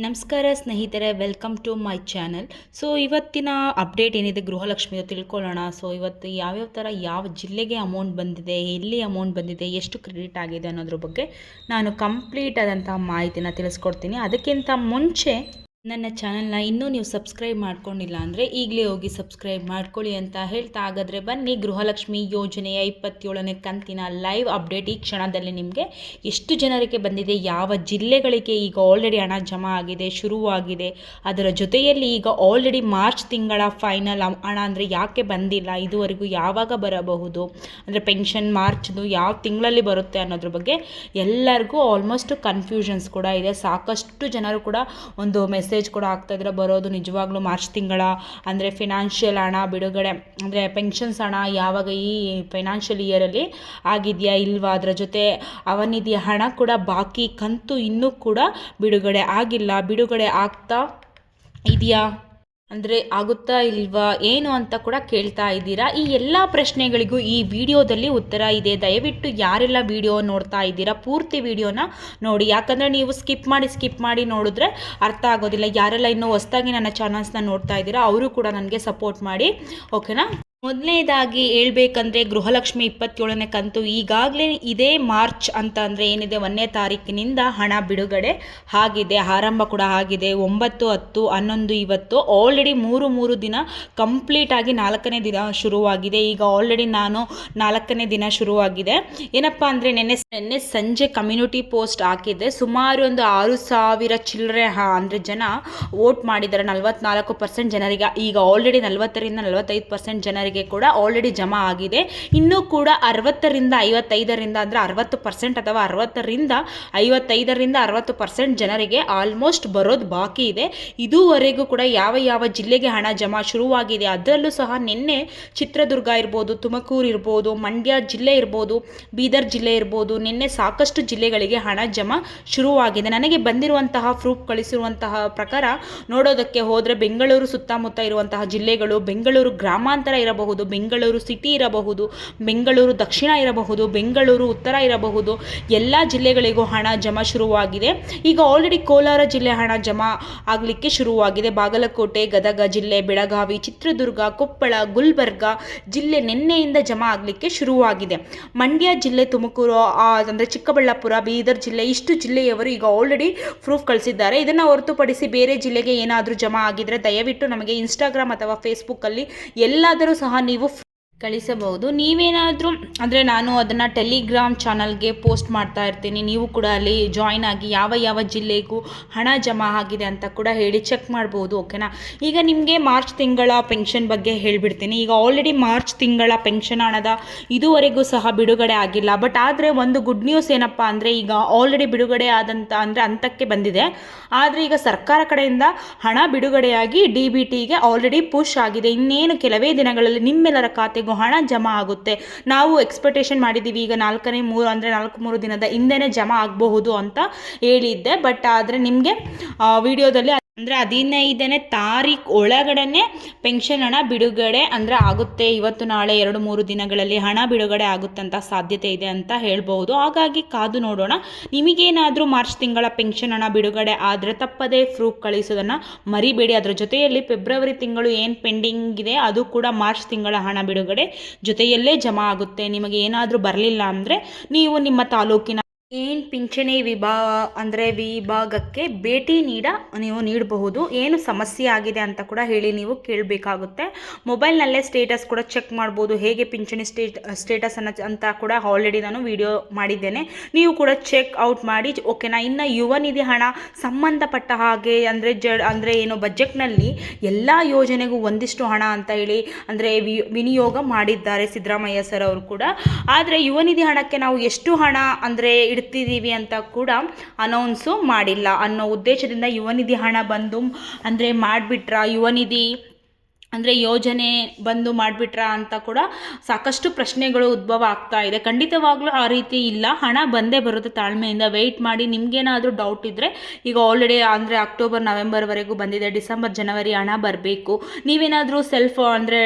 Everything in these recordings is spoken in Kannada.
ನಮಸ್ಕಾರ ಸ್ನೇಹಿತರೆ, welcome to my channel. So ಇವತ್ತಿನ ಅಪ್ಡೇಟ್ ಏನಿದೆ ಗೃಹಲಕ್ಷ್ಮಿದು ತಿಳ್ಕೊಳ್ಳೋಣ. ಸೊ ಇವತ್ತು ಯಾವ್ಯಾವ ಥರ ಯಾವ ಜಿಲ್ಲೆಗೆ ಅಮೌಂಟ್ ಬಂದಿದೆ, ಎಲ್ಲಿ ಅಮೌಂಟ್ ಬಂದಿದೆ, ಎಷ್ಟು ಕ್ರೆಡಿಟ್ ಆಗಿದೆ ಅನ್ನೋದ್ರ ಬಗ್ಗೆ ನಾನು ಕಂಪ್ಲೀಟ್ ಆದಂತಹ ಮಾಹಿತಿನ ತಿಳಿಸ್ಕೊಡ್ತೀನಿ. ಅದಕ್ಕಿಂತ ಮುಂಚೆ ನನ್ನ ಚಾನಲ್ನ ಇನ್ನೂ ನೀವು ಸಬ್ಸ್ಕ್ರೈಬ್ ಮಾಡ್ಕೊಂಡಿಲ್ಲ ಅಂದರೆ ಈಗಲೇ ಹೋಗಿ ಸಬ್ಸ್ಕ್ರೈಬ್ ಮಾಡ್ಕೊಳ್ಳಿ ಅಂತ ಹೇಳ್ತಾ, ಹಾಗಾದರೆ ಬನ್ನಿ ಗೃಹಲಕ್ಷ್ಮಿ ಯೋಜನೆಯ 27ನೇ ಕಂತಿನ ಲೈವ್ ಅಪ್ಡೇಟ್ ಈ ಕ್ಷಣದಲ್ಲಿ ನಿಮಗೆ ಎಷ್ಟು ಜನರಿಗೆ ಬಂದಿದೆ, ಯಾವ ಜಿಲ್ಲೆಗಳಿಗೆ ಈಗ ಆಲ್ರೆಡಿ ಹಣ ಜಮಾ ಆಗಿದೆ, ಶುರುವಾಗಿದೆ, ಅದರ ಜೊತೆಯಲ್ಲಿ ಈಗ ಆಲ್ರೆಡಿ ಮಾರ್ಚ್ ತಿಂಗಳ ಫೈನಲ್ ಹಣ ಅಂದರೆ ಯಾಕೆ ಬಂದಿಲ್ಲ, ಇದುವರೆಗೂ ಯಾವಾಗ ಬರಬಹುದು, ಅಂದರೆ ಪೆನ್ಷನ್ ಮಾರ್ಚ್ದು ಯಾವ ತಿಂಗಳಲ್ಲಿ ಬರುತ್ತೆ ಅನ್ನೋದ್ರ ಬಗ್ಗೆ ಎಲ್ಲರಿಗೂ ಆಲ್ಮೋಸ್ಟ್ ಕನ್ಫ್ಯೂಷನ್ಸ್ ಕೂಡ ಇದೆ. ಸಾಕಷ್ಟು ಜನರು ಕೂಡ ಒಂದು ಮೆಸೇಜ್ ಕೂಡ ಆಗ್ತಾಯಿದ್ರೆ ಬರೋದು ನಿಜವಾಗ್ಲೂ ಮಾರ್ಚ್ ತಿಂಗಳ ಅಂದರೆ ಫಿನಾನ್ಷಿಯಲ್ ಹಣ ಬಿಡುಗಡೆ ಅಂದರೆ ಪೆನ್ಷನ್ಸ್ ಹಣ ಯಾವಾಗ ಈ ಫೈನಾನ್ಷಿಯಲ್ ಇಯರಲ್ಲಿ ಆಗಿದೆಯಾ ಇಲ್ವಾ, ಅದರ ಜೊತೆ ಅವನಿಧಿ ಹಣ ಕೂಡ ಬಾಕಿ ಕಂತು ಇನ್ನೂ ಕೂಡ ಬಿಡುಗಡೆ ಆಗಿಲ್ಲ, ಬಿಡುಗಡೆ ಆಗ್ತಾ ಇದೆಯಾ ಅಂದರೆ ಆಗುತ್ತಾ ಇಲ್ವಾ ಏನು ಅಂತ ಕೂಡ ಕೇಳ್ತಾ ಇದ್ದೀರಾ. ಈ ಎಲ್ಲ ಪ್ರಶ್ನೆಗಳಿಗೂ ಈ ವಿಡಿಯೋದಲ್ಲಿ ಉತ್ತರ ಇದೆ. ದಯವಿಟ್ಟು ಯಾರೆಲ್ಲ ವಿಡಿಯೋ ನೋಡ್ತಾ ಇದ್ದೀರಾ ಪೂರ್ತಿ ವಿಡಿಯೋನ ನೋಡಿ, ಯಾಕಂದರೆ ನೀವು ಸ್ಕಿಪ್ ಮಾಡಿ ನೋಡಿದ್ರೆ ಅರ್ಥ ಆಗೋದಿಲ್ಲ. ಯಾರೆಲ್ಲ ಇನ್ನೂ ಹೊಸದಾಗಿ ನನ್ನ ಚಾನಲ್ಸ್ನ ನೋಡ್ತಾ ಇದ್ದೀರಾ ಅವರು ಕೂಡ ನನಗೆ ಸಪೋರ್ಟ್ ಮಾಡಿ, ಓಕೆನಾ. ಮೊದಲನೇದಾಗಿ ಹೇಳ್ಬೇಕಂದ್ರೆ ಗೃಹಲಕ್ಷ್ಮಿ 27ನೇ ಕಂತು ಈಗಾಗಲೇ ಇದೇ ಮಾರ್ಚ್ ಅಂತ ಅಂದರೆ ಏನಿದೆ 1ನೇ ತಾರೀಕಿನಿಂದ ಹಣ ಬಿಡುಗಡೆ ಆಗಿದೆ, ಆರಂಭ ಕೂಡ ಆಗಿದೆ. 9, 10, 11 ಇವತ್ತು ಆಲ್ರೆಡಿ ಮೂರು ದಿನ ಕಂಪ್ಲೀಟ್ ಆಗಿ 4ನೇ ದಿನ ಶುರುವಾಗಿದೆ. ಈಗ ಆಲ್ರೆಡಿ ನಾನು 4ನೇ ದಿನ ಶುರುವಾಗಿದೆ. ಏನಪ್ಪ ಅಂದರೆ ನೆನ್ನೆ ಸಂಜೆ ಕಮ್ಯುನಿಟಿ ಪೋಸ್ಟ್ ಹಾಕಿದ್ದೆ. ಸುಮಾರು ಒಂದು 6,000 ಚಿಲ್ಲರೆ ಅಂದರೆ ಜನ ವೋಟ್ ಮಾಡಿದ್ದಾರೆ. 44% ಜನರಿಗೆ ಈಗ ಆಲ್ರೆಡಿ 40ರಿಂದ 45% ಜನರಿಗೆ ಕೂಡ ಆಲ್ರೆಡಿ ಜಮಾ ಆಗಿದೆ. ಇನ್ನೂ ಕೂಡ 60ರಿಂದ 55ರಿಂದ ಅಂದರೆ 60% ಅಥವಾ 60ರಿಂದ 60% ಜನರಿಗೆ ಆಲ್ಮೋಸ್ಟ್ ಬರೋದು ಬಾಕಿ ಇದೆ. ಇದುವರೆಗೂ ಕೂಡ ಯಾವ ಜಿಲ್ಲೆಗೆ ಹಣ ಜಮಾ ಶುರುವಾಗಿದೆ, ಅದರಲ್ಲೂ ಸಹ ನಿನ್ನೆ ಚಿತ್ರದುರ್ಗ ಇರ್ಬೋದು, ತುಮಕೂರು ಇರ್ಬೋದು, ಮಂಡ್ಯ ಜಿಲ್ಲೆ ಇರ್ಬೋದು, ಬೀದರ್ ಜಿಲ್ಲೆ ಇರ್ಬೋದು, ನಿನ್ನೆ ಸಾಕಷ್ಟು ಜಿಲ್ಲೆಗಳಿಗೆ ಹಣ ಜಮಾ ಶುರುವಾಗಿದೆ. ನನಗೆ ಬಂದಿರುವಂತಹ ಪ್ರೂಫ್ ಕಳಿಸಿರುವಂತಹ ಪ್ರಕಾರ ನೋಡೋದಕ್ಕೆ ಹೋದರೆ ಬೆಂಗಳೂರು ಸುತ್ತಮುತ್ತ ಇರುವಂತಹ ಜಿಲ್ಲೆಗಳು, ಬೆಂಗಳೂರು ಗ್ರಾಮಾಂತರ ಇರಬಹುದು, ಬೆಂಗಳೂರು ಸಿಟಿ ಇರಬಹುದು, ಬೆಂಗಳೂರು ದಕ್ಷಿಣ ಇರಬಹುದು, ಬೆಂಗಳೂರು ಉತ್ತರ ಇರಬಹುದು, ಎಲ್ಲ ಜಿಲ್ಲೆಗಳಿಗೂ ಹಣ ಜಮಾ ಶುರುವಾಗಿದೆ. ಈಗ ಆಲ್ರೆಡಿ ಕೋಲಾರ ಜಿಲ್ಲೆ ಹಣ ಜಮಾ ಆಗಲಿಕ್ಕೆ ಶುರುವಾಗಿದೆ. ಬಾಗಲಕೋಟೆ, ಗದಗ ಜಿಲ್ಲೆ, ಬೆಳಗಾವಿ, ಚಿತ್ರದುರ್ಗ, ಕೊಪ್ಪಳ, ಗುಲ್ಬರ್ಗ ಜಿಲ್ಲೆ ನಿನ್ನೆಯಿಂದ ಜಮಾ ಆಗಲಿಕ್ಕೆ ಶುರುವಾಗಿದೆ. ಮಂಡ್ಯ ಜಿಲ್ಲೆ, ತುಮಕೂರು ಅಂದರೆ ಚಿಕ್ಕಬಳ್ಳಾಪುರ, ಬೀದರ್ ಜಿಲ್ಲೆ, ಇಷ್ಟು ಜಿಲ್ಲೆಯವರು ಈಗ ಆಲ್ರೆಡಿ ಪ್ರೂಫ್ ಕಳಿಸಿದ್ದಾರೆ. ಇದನ್ನು ಹೊರತುಪಡಿಸಿ ಬೇರೆ ಜಿಲ್ಲೆಗೆ ಏನಾದರೂ ಜಮಾ ಆಗಿದ್ರೆ ದಯವಿಟ್ಟು ನಮಗೆ ಇನ್ಸ್ಟಾಗ್ರಾಮ್ ಅಥವಾ ಫೇಸ್ಬುಕ್ಕಲ್ಲಿ ಎಲ್ಲಾದರೂ ಸಹ ನೀವು ಕಳಿಸಬಹುದು. ನೀವೇನಾದರೂ ಅಂದರೆ ನಾನು ಅದನ್ನು ಟೆಲಿಗ್ರಾಮ್ ಚಾನಲ್ಗೆ ಪೋಸ್ಟ್ ಮಾಡ್ತಾ ಇರ್ತೀನಿ, ನೀವು ಕೂಡ ಅಲ್ಲಿ ಜಾಯ್ನ್ ಆಗಿ ಯಾವ ಜಿಲ್ಲೆಗೂ ಹಣ ಜಮಾ ಆಗಿದೆ ಅಂತ ಕೂಡ ಹೇಳಿ ಚೆಕ್ ಮಾಡ್ಬೋದು, ಓಕೆನಾ. ಈಗ ನಿಮಗೆ ಮಾರ್ಚ್ ತಿಂಗಳ ಪೆನ್ಷನ್ ಬಗ್ಗೆ ಹೇಳಿಬಿಡ್ತೀನಿ. ಈಗ ಆಲ್ರೆಡಿ ಮಾರ್ಚ್ ತಿಂಗಳ ಪೆನ್ಷನ್ ಹಣದ ಇದುವರೆಗೂ ಸಹ ಬಿಡುಗಡೆ ಆಗಿಲ್ಲ. ಬಟ್ ಆದರೆ ಒಂದು ಗುಡ್ ನ್ಯೂಸ್ ಏನಪ್ಪ ಅಂದರೆ ಈಗ ಆಲ್ರೆಡಿ ಬಿಡುಗಡೆ ಆದಂಥ ಅಂದರೆ ಹಂತಕ್ಕೆ ಬಂದಿದೆ. ಆದರೆ ಈಗ ಸರ್ಕಾರ ಕಡೆಯಿಂದ ಹಣ ಬಿಡುಗಡೆಯಾಗಿ DBTಗೆ ಆಲ್ರೆಡಿ ಪುಷ್ ಆಗಿದೆ. ಇನ್ನೇನು ಕೆಲವೇ ದಿನಗಳಲ್ಲಿ ನಿಮ್ಮೆಲ್ಲರ ಖಾತೆಗೆ ಹಣ ಜಮಾ ಆಗುತ್ತೆ. ನಾವು ಎಕ್ಸ್ಪೆಕ್ಟೇಷನ್ ಮಾಡಿದ್ದೀವಿ ಈಗ 4 ದಿನದ ಹಿಂದೆನೇ ಜಮಾ ಆಗಬಹುದು ಅಂತ ಹೇಳಿದ್ದೆ. ಬಟ್ ಆದರೆ ನಿಮಗೆ ವಿಡಿಯೋದಲ್ಲಿ ಅಂದರೆ 15ನೇ ತಾರೀಕು ಒಳಗಡೆ ಪೆನ್ಷನ್ ಹಣ ಬಿಡುಗಡೆ ಅಂದರೆ ಆಗುತ್ತೆ. ಇವತ್ತು ನಾಳೆ 2-3 ದಿನಗಳಲ್ಲಿ ಹಣ ಬಿಡುಗಡೆ ಆಗುತ್ತಂತ ಸಾಧ್ಯತೆ ಇದೆ ಅಂತ ಹೇಳ್ಬೋದು. ಹಾಗಾಗಿ ಕಾದು ನೋಡೋಣ. ನಿಮಗೇನಾದರೂ ಮಾರ್ಚ್ ತಿಂಗಳ ಪೆನ್ಷನ್ ಹಣ ಬಿಡುಗಡೆ ಆದರೆ ತಪ್ಪದೇ ಪ್ರೂಫ್ ಕಳಿಸೋದನ್ನು ಮರಿಬೇಡಿ. ಅದರ ಜೊತೆಯಲ್ಲಿ ಫೆಬ್ರವರಿ ತಿಂಗಳು ಏನು ಪೆಂಡಿಂಗ್ ಇದೆ ಅದು ಕೂಡ ಮಾರ್ಚ್ ತಿಂಗಳ ಹಣ ಬಿಡುಗಡೆ ಜೊತೆಯಲ್ಲೇ ಜಮಾ ಆಗುತ್ತೆ. ನಿಮಗೆ ಏನಾದರೂ ಬರಲಿಲ್ಲ ಅಂದರೆ ನೀವು ನಿಮ್ಮ ತಾಲೂಕಿನ ಏನು ಪಿಂಚಣಿ ವಿಭಾಗಕ್ಕೆ ಭೇಟಿ ನೀವು ನೀಡಬಹುದು. ಏನು ಸಮಸ್ಯೆ ಆಗಿದೆ ಅಂತ ಕೂಡ ಹೇಳಿ ನೀವು ಕೇಳಬೇಕಾಗುತ್ತೆ. ಮೊಬೈಲ್ನಲ್ಲೇ ಸ್ಟೇಟಸ್ ಕೂಡ ಚೆಕ್ ಮಾಡ್ಬೋದು, ಹೇಗೆ ಪಿಂಚಣಿ ಸ್ಟೇಟಸ್ ಅಂತ ಕೂಡ ಆಲ್ರೆಡಿ ನಾನು ವಿಡಿಯೋ ಮಾಡಿದ್ದೇನೆ, ನೀವು ಕೂಡ ಚೆಕ್ ಔಟ್ ಮಾಡಿ, ಓಕೆನಾ. ಇನ್ನು ಯುವ ನಿಧಿ ಹಣ ಸಂಬಂಧಪಟ್ಟ ಹಾಗೆ ಅಂದರೆ ಏನು ಬಜೆಟ್ನಲ್ಲಿ ಎಲ್ಲ ಯೋಜನೆಗೂ ಒಂದಿಷ್ಟು ಹಣ ಅಂತ ಹೇಳಿ ಅಂದರೆ ವಿನಿಯೋಗ ಮಾಡಿದ್ದಾರೆ ಸಿದ್ದರಾಮಯ್ಯ ಸರ್ ಅವರು ಕೂಡ. ಆದರೆ ಯುವ ನಿಧಿ ಹಣಕ್ಕೆ ನಾವು ಎಷ್ಟು ಹಣ ಅಂದರೆ ಇಡ್ತಿದ್ದೀವಿ ಅಂತ ಕೂಡ ಅನೌನ್ಸು ಮಾಡಿಲ್ಲ ಅನ್ನೋ ಉದ್ದೇಶದಿಂದ ಯುವ ನಿಧಿ ಹಣ ಬಂದು ಅಂದರೆ ಮಾಡಿಬಿಟ್ರ ಯುವ ನಿಧಿ ಅಂದರೆ ಯೋಜನೆ ಬಂದು ಮಾಡಿಬಿಟ್ರಾ ಅಂತ ಕೂಡ ಸಾಕಷ್ಟು ಪ್ರಶ್ನೆಗಳು ಉದ್ಭವ ಆಗ್ತಾ ಇದೆ. ಖಂಡಿತವಾಗ್ಲೂ ಆ ರೀತಿ ಇಲ್ಲ, ಹಣ ಬಂದೇ ಬರುತ್ತೆ. ತಾಳ್ಮೆಯಿಂದ ವೆಯ್ಟ್ ಮಾಡಿ. ನಿಮಗೇನಾದರೂ ಡೌಟ್ ಇದ್ದರೆ, ಈಗ ಆಲ್ರೆಡಿ ಅಂದರೆ ಅಕ್ಟೋಬರ್ ನವೆಂಬರ್ವರೆಗೂ ಬಂದಿದೆ, ಡಿಸೆಂಬರ್ ಜನವರಿ ಹಣ ಬರಬೇಕು. ನೀವೇನಾದರೂ ಅಂದರೆ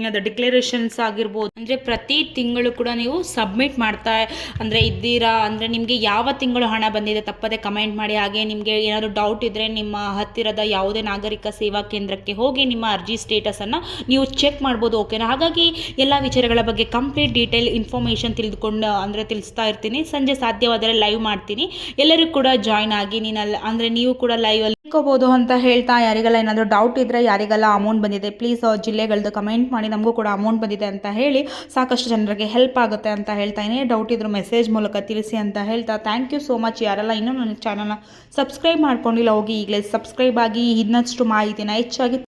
ಅದು ಡಿಕ್ಲರೇಷನ್ಸ್ ಆಗಿರ್ಬೋದು, ಅಂದರೆ ಪ್ರತಿ ತಿಂಗಳು ಕೂಡ ನೀವು ಸಬ್ಮಿಟ್ ಮಾಡ್ತಾ ಇದ್ದೀರಾ ಅಂದರೆ ನಿಮಗೆ ಯಾವ ತಿಂಗಳು ಹಣ ಬಂದಿದೆ ತಪ್ಪದೆ ಕಮೆಂಟ್ ಮಾಡಿ. ಹಾಗೆ ನಿಮಗೆ ಏನಾದರೂ ಡೌಟ್ ಇದ್ದರೆ ನಿಮ್ಮ ಹತ್ತಿರದ ಯಾವುದೇ ನಾಗರಿಕ ಸೇವಾ ಕೇಂದ್ರಕ್ಕೆ ಹೋಗಿ ನಿಮ್ಮ ಅರ್ಜಿ ಸ್ಟೇಟಸನ್ನು ನೀವು ಚೆಕ್ ಮಾಡ್ಬೋದು. ಓಕೆನಾ? ಹಾಗಾಗಿ ಎಲ್ಲ ವಿಚಾರಗಳ ಬಗ್ಗೆ ಕಂಪ್ಲೀಟ್ ಡೀಟೇಲ್ ಇನ್ಫಾರ್ಮೇಷನ್ ತಿಳಿಸ್ತಾ ಇರ್ತೀನಿ. ಸಂಜೆ ಸಾಧ್ಯವಾದರೆ ಲೈವ್ ಮಾಡ್ತೀನಿ, ಎಲ್ಲರಿಗೂ ಕೂಡ ಜಾಯ್ನ್ ಆಗಿ ನೀವು ಕೂಡ ಲೈವಲ್ಲಿ ತಿಳ್ಕೋಬೋದು ಅಂತ ಹೇಳ್ತಾ, ಯಾರಿಗೆಲ್ಲ ಏನಾದರೂ ಡೌಟ್ ಇದ್ದರೆ, ಯಾರಿಗೆಲ್ಲ ಅಮೌಂಟ್ ಬಂದಿದೆ ಪ್ಲೀಸ್ ಜಿಲ್ಲೆಗಳದ್ದು ಕಮೆಂಟ್ ಮಾಡಿ. ನಮಗೂ ಕೂಡ ಅಮೌಂಟ್ ಬಂದಿದೆ ಅಂತ ಹೇಳಿ ಸಾಕಷ್ಟು ಜನರಿಗೆ ಹೆಲ್ಪ್ ಆಗುತ್ತೆ ಅಂತ ಹೇಳ್ತಾ, ಏನೇ ಡೌಟ್ ಇದ್ದರೂ ಮೆಸೇಜ್ ಮೂಲಕ ತಿಳಿಸಿ ಅಂತ ಹೇಳ್ತಾ, ಥ್ಯಾಂಕ್ ಯು ಸೋ ಮಚ್. ಯಾರೆಲ್ಲ ಇನ್ನೂ ನನ್ನ ಚಾನಲ್ನ ಸಬ್ಸ್ಕ್ರೈಬ್ ಮಾಡ್ಕೊಂಡಿಲ್ಲ, ಹೋಗಿ ಈಗಲೇ ಸಬ್ಸ್ಕ್ರೈಬ್ ಆಗಿ ಇನ್ನಷ್ಟು ಮಾಹಿತಿನ ಹೆಚ್ಚಾಗಿ